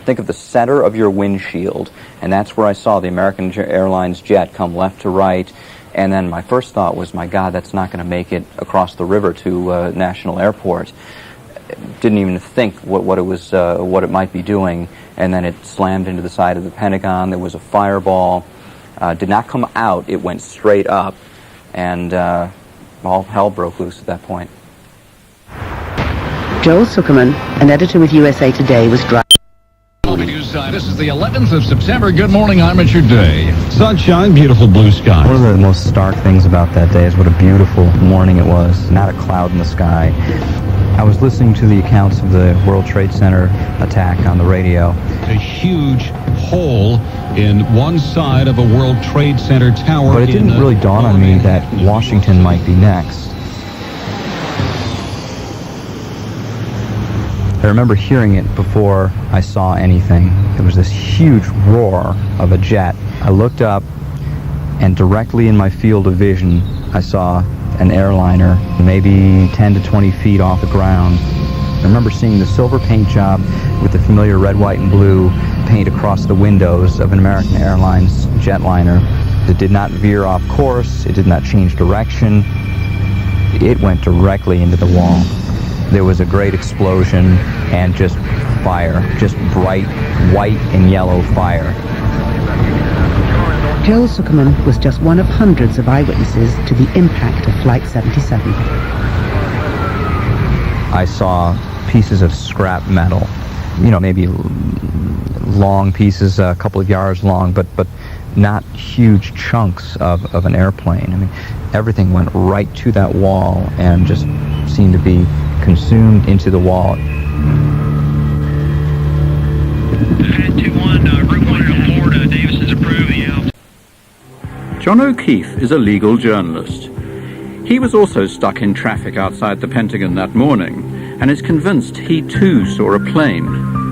Think of the center of your windshield, and that's where I saw the American Airlines jet come left to right. And then my first thought was, my God, that's not going to make it across the river to National Airport. Didn't even think what it might be doing. And then it slammed into the side of the Pentagon. There was a fireball. Did not come out. It went straight up, and all hell broke loose at that point. Joel Zuckerman, an editor with USA Today, was driving. This is the 11th of September. Good morning, I'm Richard Day. Sunshine, beautiful blue sky. One of the most stark things about that day is what a beautiful morning it was. Not a cloud in the sky. I was listening to the accounts of the World Trade Center attack on the radio. A huge hole in one side of a World Trade Center tower. But it didn't really dawn on me that Washington might be next. I remember hearing it before I saw anything. There was this huge roar of a jet. I looked up, and directly in my field of vision, I saw an airliner, maybe 10 to 20 feet off the ground. I remember seeing the silver paint job with the familiar red, white, and blue paint across the windows of an American Airlines jetliner. It did not veer off course. It did not change direction. It went directly into the wall. There was a great explosion and just fire, just bright white and yellow fire. Joel Zuckerman was just one of hundreds of eyewitnesses to the impact of Flight 77. I saw pieces of scrap metal, maybe long pieces, a couple of yards long, but not huge chunks of an airplane. I mean, everything went right to that wall and just seemed to be consumed into the wall. 21, Route 1 in Florida, Davison's approving you. John O'Keefe is a legal journalist. He was also stuck in traffic outside the Pentagon that morning and is convinced he too saw a plane,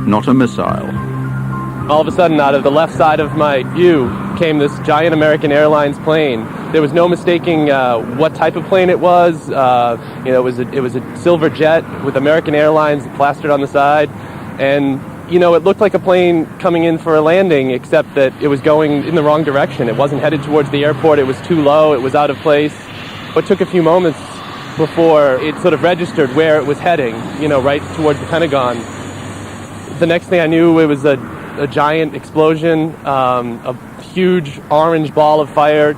not a missile. All of a sudden, out of the left side of my view came this giant American Airlines plane. There was no mistaking what type of plane it was. It was a silver jet with American Airlines plastered on the side, and it looked like a plane coming in for a landing, except that it was going in the wrong direction. It wasn't headed towards the airport. It was too low. It was out of place. It took a few moments before it sort of registered where it was heading. Right towards the Pentagon. The next thing I knew, it was a giant explosion, a huge orange ball of fire